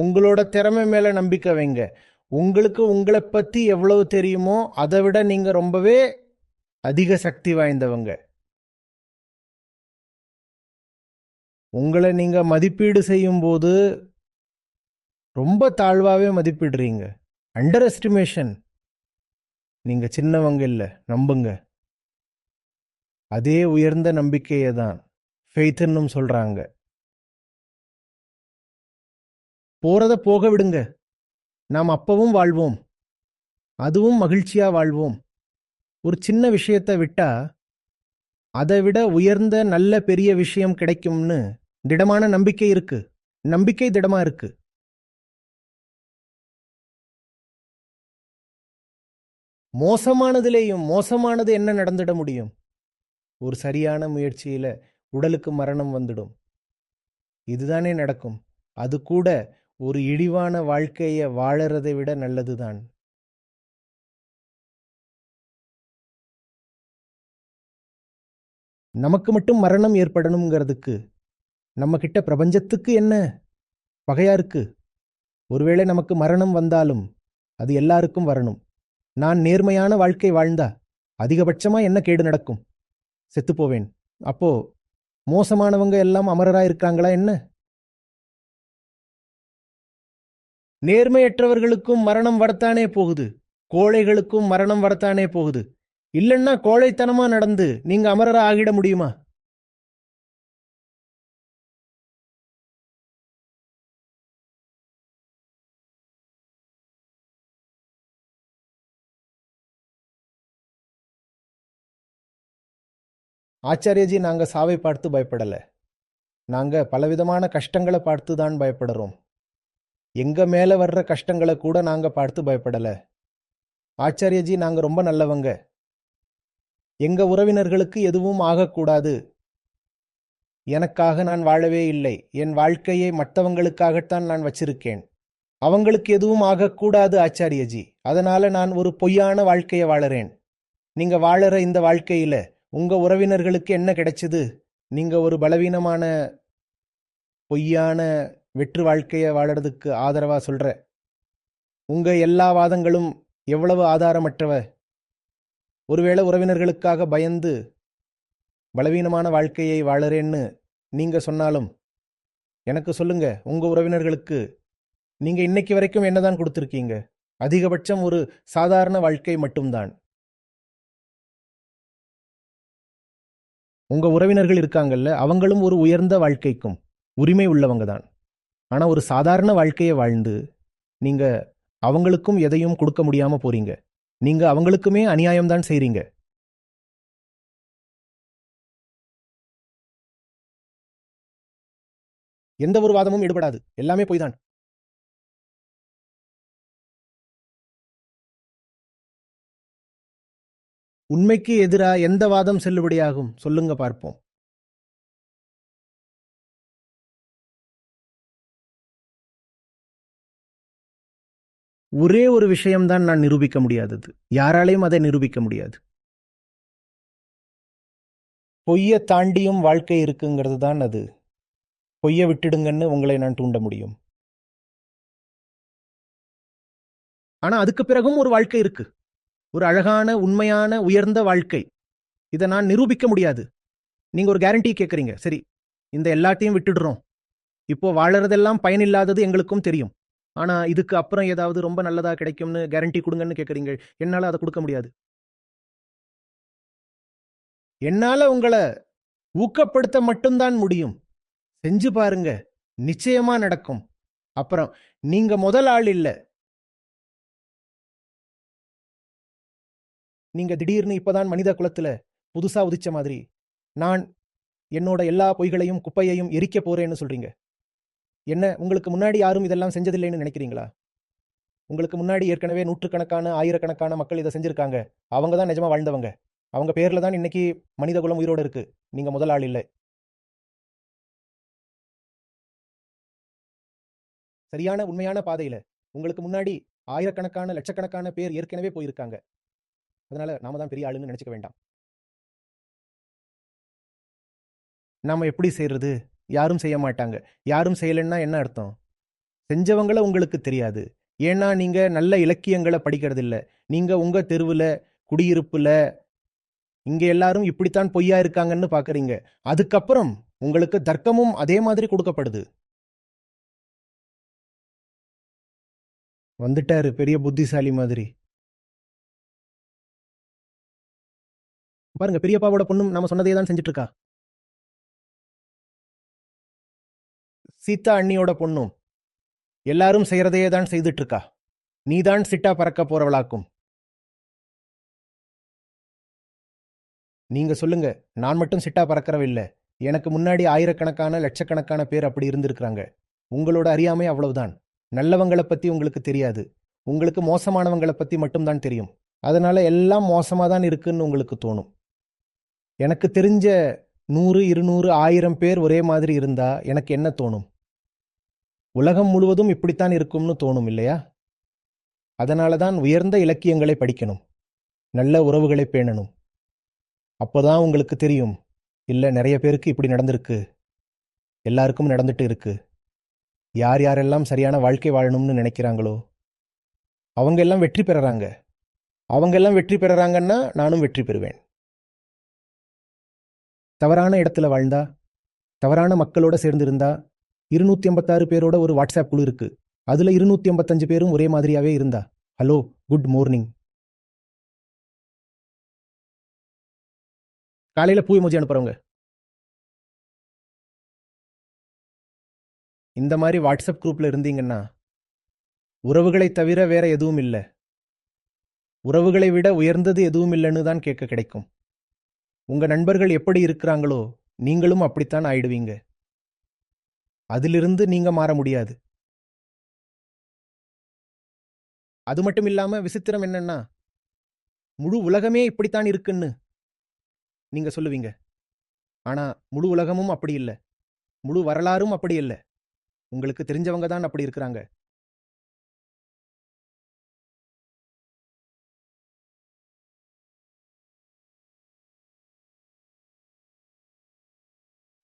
உங்களோட திறமை மேல நம்பிக்கை வைங்க. உங்களுக்கு உங்களை பத்தி எவ்வளவு தெரியுமோ அதை விட நீங்க ரொம்பவே அதிக சக்தி வாய்ந்தவங்க. உங்களை நீங்க மதிப்பீடு செய்யும் போது ரொம்ப தாழ்வாவே மதிப்பிடுறீங்க. Under estimation. நீங்க சின்னவங்க இல்ல, நம்புங்க. அதே உயர்ந்த நம்பிக்கையை தான் ஃபெய்த்னும் சொல்றாங்க. போறத போக விடுங்க. நாம் அப்பவும் வாழ்வோம், அதுவும் மகிழ்ச்சியா வாழ்வோம். ஒரு சின்ன விஷயத்தை விட்டா அதை விட உயர்ந்த நல்ல பெரிய விஷயம் கிடைக்கும்னு திடமான நம்பிக்கை இருக்கு. நம்பிக்கை திடமா இருக்கு. மோசமானதிலேயும் மோசமானது என்ன நடந்துட முடியும்? ஒரு சரியான முயற்சியில உடலுக்கு மரணம் வந்துடும். இதுதானே நடக்கும். அது கூட ஒரு இழிவான வாழ்க்கையை வாழறதை விட நல்லதுதான். நமக்கு மட்டும் மரணம் ஏற்படணுங்கிறதுக்கு நம்ம கிட்ட பிரபஞ்சத்துக்கு என்ன பகையா இருக்கு? ஒருவேளை நமக்கு மரணம் வந்தாலும் அது எல்லாருக்கும் வரணும். நான் நேர்மையான வாழ்க்கை வாழ்ந்தா அதிகபட்சமா என்ன கேடு நடக்கும்? செத்து போவேன். அப்போ மோசமானவங்க எல்லாம் அமரரா இருக்காங்களா என்ன? நேர்மையற்றவர்களுக்கும் மரணம் வரத்தானே போகுது. கோழைகளுக்கும் மரணம் வரத்தானே போகுது. இல்லைன்னா கோழைத்தனமா நடந்து நீங்க அமரரா ஆகிட முடியுமா? ஆச்சாரியஜி, நாங்க சாவை பார்த்து பயப்படல. நாங்க பலவிதமான கஷ்டங்களை பார்த்து தான் பயப்படுறோம். எங்க மேல வர்ற கஷ்டங்களை கூட நாங்க பார்த்து பயப்படல. ஆச்சாரியஜி, நாங்க ரொம்ப நல்லவங்க. எங்க உறவினர்களுக்கு எதுவும் ஆகக்கூடாது. எனக்காக நான் வாழவே இல்லை. என் வாழ்க்கையை மற்றவங்களுக்காகத்தான் நான் வச்சிருக்கேன். அவங்களுக்கு எதுவும் ஆகக்கூடாது ஆச்சாரியஜி. அதனால நான் ஒரு பொய்யான வாழ்க்கையை வாழறேன். நீங்க வாழற இந்த வாழ்க்கையில உங்க உறவினர்களுக்கு என்ன கிடைச்சது? நீங்க ஒரு பலவீனமான பொய்யான வெற்று வாழ்க்கையை வாழறதுக்கு ஆதரவா சொல்ற. உங்க எல்லா வாதங்களும் எவ்வளவு ஆதாரமற்றவ. ஒருவேளை உறவினர்களுக்காக பயந்து பலவீனமான வாழ்க்கையை வாழறேன்னு நீங்க சொன்னாலும் எனக்கு சொல்லுங்க, உங்க உறவினர்களுக்கு நீங்க இன்னைக்கு வரைக்கும் என்னதான் கொடுத்துருக்கீங்க? அதிகபட்சம் ஒரு சாதாரண வாழ்க்கை மட்டும்தான். உங்க உறவினர்கள் இருக்காங்கல்ல, அவங்களும் ஒரு உயர்ந்த வாழ்க்கைக்கும் உரிமை உள்ளவங்க தான். ஆனா ஒரு சாதாரண வாழ்க்கையை வாழ்ந்து நீங்க அவங்களுக்கும் எதையும் கொடுக்க முடியாம போறீங்க. நீங்க அவங்களுக்குமே அநியாயம்தான் செய்றீங்க. எந்த ஒரு வாதமும் எடுபடாது. எல்லாமே பொய்தான். உண்மைக்கு எதிரா எந்த வாதம் செல்லுபடியாகும்? சொல்லுங்க பார்ப்போம். ஒரே ஒரு விஷயம்தான் நான் நிரூபிக்க முடியாதது. யாராலையும் அதை நிரூபிக்க முடியாது. பொய்ய தாண்டியும் வாழ்க்கை இருக்குங்கிறது தான் அது. பொய்ய விட்டுடுங்கன்னு உங்களை நான் தூண்ட முடியும். ஆனா அதுக்கு பிறகும் ஒரு வாழ்க்கை இருக்கு. ஒரு அழகான, உண்மையான, உயர்ந்த வாழ்க்கை. இதை நான் நிரூபிக்க முடியாது. நீங்க ஒரு கேரண்டி கேட்குறீங்க. சரி, இந்த எல்லாத்தையும் விட்டுடுறோம். இப்போ வாழறதெல்லாம் பயனில்லாதது எங்களுக்கும் தெரியும். ஆனா இதுக்கு அப்புறம் ஏதாவது ரொம்ப நல்லதா கிடைக்கும்னு கேரண்டி கொடுங்கன்னு கேட்குறீங்க. என்னால அதை கொடுக்க முடியாது. என்னால உங்களை ஊக்கப்படுத்த மட்டும்தான் முடியும். செஞ்சு பாருங்க, நிச்சயமா நடக்கும். அப்புறம் நீங்க முதல் ஆள் இல்ல. நீங்க திடீர்னு இப்பதான் மனித குலத்துல புதுசா உதிச்ச மாதிரி நான் என்னோட எல்லா பொய்களையும் குப்பையையும் எரிக்க போறேன்னு சொல்றீங்க. என்ன, உங்களுக்கு முன்னாடி யாரும் இதெல்லாம் செஞ்சதில்லைன்னு நினைக்கிறீங்களா? உங்களுக்கு முன்னாடி ஏற்கனவே நூற்றுக்கணக்கான ஆயிரக்கணக்கான மக்கள் இதை செஞ்சிருக்காங்க. அவங்க தான் நிஜமா வாழ்ந்தவங்க. அவங்க பேர்ல தான் இன்னைக்கு மனித குலம் உயிரோடு இருக்கு. நீங்க முதல் ஆள் இல்லை. சரியான உண்மையான பாதையில உங்களுக்கு முன்னாடி ஆயிரக்கணக்கான லட்சக்கணக்கான பேர் ஏற்கனவே போயிருக்காங்க. அதனால நாம தான் பெரிய ஆளுன்னு நினைச்சுக்க வேண்டாம். நாம எப்படி செய்யறது? யாரும் செய்ய மாட்டாங்க. யாரும் செய்யலைன்னா என்ன அர்த்தம்? செஞ்சவங்கள உங்களுக்கு தெரியாது. ஏன்னா நீங்க நல்ல இலக்கியங்களை படிக்கிறதில்ல. நீங்க உங்க தெருவுல, குடியிருப்புல, இங்க எல்லாரும் இப்படித்தான் பொய்யா இருக்காங்கன்னு பாக்குறீங்க. அதுக்கப்புறம் உங்களுக்கு தர்க்கமும் அதே மாதிரி கொடுக்கப்படுது. வந்துட்டாரு பெரிய புத்திசாலி மாதிரி. பாருங்க, பெரியப்பாவோட பொண்ணும் நம்ம சொன்னதே தான் செஞ்சுட்டு இருக்கா. சீதா அண்ணியோட பொண்ணும் எல்லாரும் செய்யறதையே தான் செய்துட்டு இருக்கா. நீதான் சிட்டா பறக்க போறவளாக்கும். நீங்க சொல்லுங்க, நான் மட்டும் சிட்டா பறக்கிறவில்லை. எனக்கு முன்னாடி ஆயிரக்கணக்கான லட்சக்கணக்கான பேர் அப்படி இருந்திருக்கிறாங்க. உங்களோட அறியாமை அவ்வளவுதான். நல்லவங்களை பத்தி உங்களுக்கு தெரியாது. உங்களுக்கு மோசமானவங்களை பத்தி மட்டும்தான் தெரியும். அதனால எல்லாம் மோசமா தான் இருக்குன்னு உங்களுக்கு தோணும். எனக்கு தெரிஞ்ச 100, 200, 1000 பேர் ஒரே மாதிரி இருந்தா எனக்கு என்ன தோணும்? உலகம் முழுவதும் இப்படித்தான் இருக்கும்னு தோணும் இல்லையா? அதனால தான் உயர்ந்த இலக்கியங்களை படிக்கணும், நல்ல உறவுகளை பேணணும். அப்போதான் உங்களுக்கு தெரியும், இல்ல நிறைய பேருக்கு இப்படி நடந்திருக்கு, எல்லாருக்கும் நடந்துட்டு இருக்கு. யார் யாரெல்லாம் சரியான வாழ்க்கை வாழணும்னு நினைக்கிறாங்களோ அவங்க எல்லாம் வெற்றி பெறறாங்க. அவங்க எல்லாம் வெற்றி பெறறாங்கன்னா நானும் வெற்றி பெறுவேன். தவறான இடத்துல வாழ்ந்தா, தவறான மக்களோட சேர்ந்திருந்தா, 256 பேரோட ஒரு வாட்ஸ்அப் குழு இருக்கு. அதுல 285 பேரும் ஒரே மாதிரியாவே இருந்தா, ஹலோ, குட் மார்னிங், காலையில பூ எமோஜி அனுப்புறவங்க, இந்த மாதிரி வாட்ஸ்அப் குரூப்ல இருந்தீங்கன்னா உறவுகளை தவிர வேற எதுவும் இல்லை, உறவுகளை விட உயர்ந்தது எதுவும் இல்லைன்னு தான் கேட்க கிடைக்கும். உங்க நண்பர்கள் எப்படி இருக்கிறாங்களோ நீங்களும் அப்படித்தான் ஆயிடுவீங்க. அதிலிருந்து நீங்க மாற முடியாது. அது மட்டும் இல்லாம விசித்திரம் என்னன்னா, முழு உலகமே இப்படித்தான் இருக்குன்னு நீங்க சொல்லுவீங்க. ஆனா முழு உலகமும் அப்படி இல்லை, முழு வரலாறும் அப்படி இல்லை. உங்களுக்கு தெரிஞ்சவங்க தான் அப்படி இருக்கிறாங்க.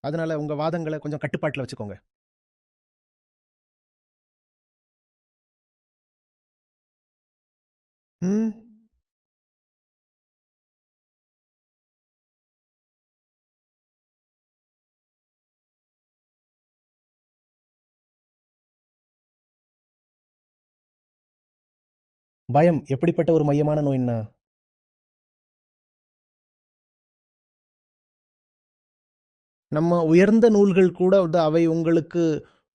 அதனால உங்க வாதங்களை கொஞ்சம் கட்டுப்பாட்டில் வச்சுக்கோங்க. ம் பயம் எப்படிப்பட்ட ஒரு மையமான நோய்னா, நம்ம உயர்ந்த நூல்கள் கூட அவை உங்களுக்கு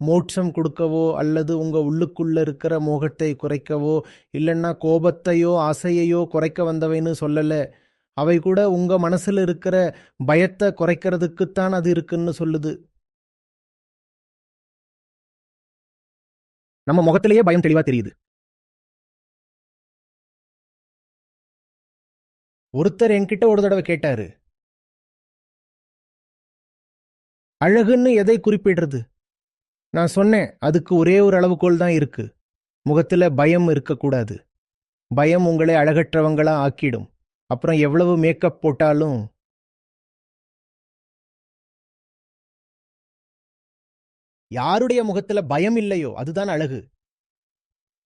மோட்சம் கொடுக்கவோ அல்லது உங்க உள்ளுக்குள்ள இருக்கிற மோகத்தை குறைக்கவோ இல்லைன்னா கோபத்தையோ ஆசையையோ குறைக்க வந்தவைன்னு சொல்லல. அவை கூட உங்க மனசுல இருக்கிற பயத்தை குறைக்கிறதுக்குத்தான் அது இருக்குன்னு சொல்லுது. நம்ம முகத்திலேயே பயம் தெளிவா தெரியுது. ஒருத்தர் என்கிட்ட ஒரு தடவை கேட்டாரு, அழகுன்னு எதை குறிப்பிடுறது? நான் சொன்னேன், அதுக்கு ஒரே ஒரு அளவுகோல் தான் இருக்கு. முகத்துல பயம் இருக்கக்கூடாது. பயம் உங்களை அழகற்றவங்களா ஆக்கிடும். அப்புறம் எவ்வளவு மேக்கப் போட்டாலும் யாருடைய முகத்துல பயம் இல்லையோ அதுதான் அழகு.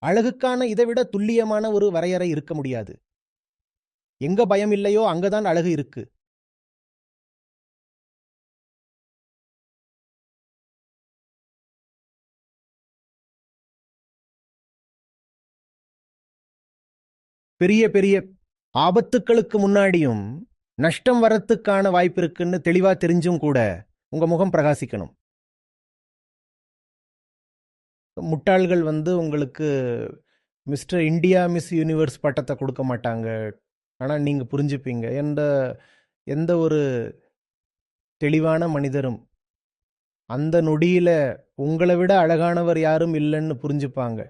அழகுக்கான இதை விட துல்லியமான ஒரு வரையறை இருக்க முடியாது. எங்க பயம் இல்லையோ அங்கதான் அழகு இருக்கு. பெரிய பெரிய ஆபத்துக்களுக்கு முன்னாடியும் நஷ்டம் வரத்துக்கான வாய்ப்பு இருக்குன்னு தெளிவா தெரிஞ்சும் கூட உங்க முகம் பிரகாசிக்கணும். முட்டாள்கள் உங்களுக்கு மிஸ்டர் இந்தியா, மிஸ் யூனிவர்ஸ் பட்டத்தை கொடுக்க மாட்டாங்க. ஆனா நீங்க புரிஞ்சுப்பீங்க. எந்த ஒரு தெளிவான மனிதரும் அந்த நொடியில உங்களை விட அழகானவர் யாரும் இல்லைன்னு புரிஞ்சுப்பாங்க.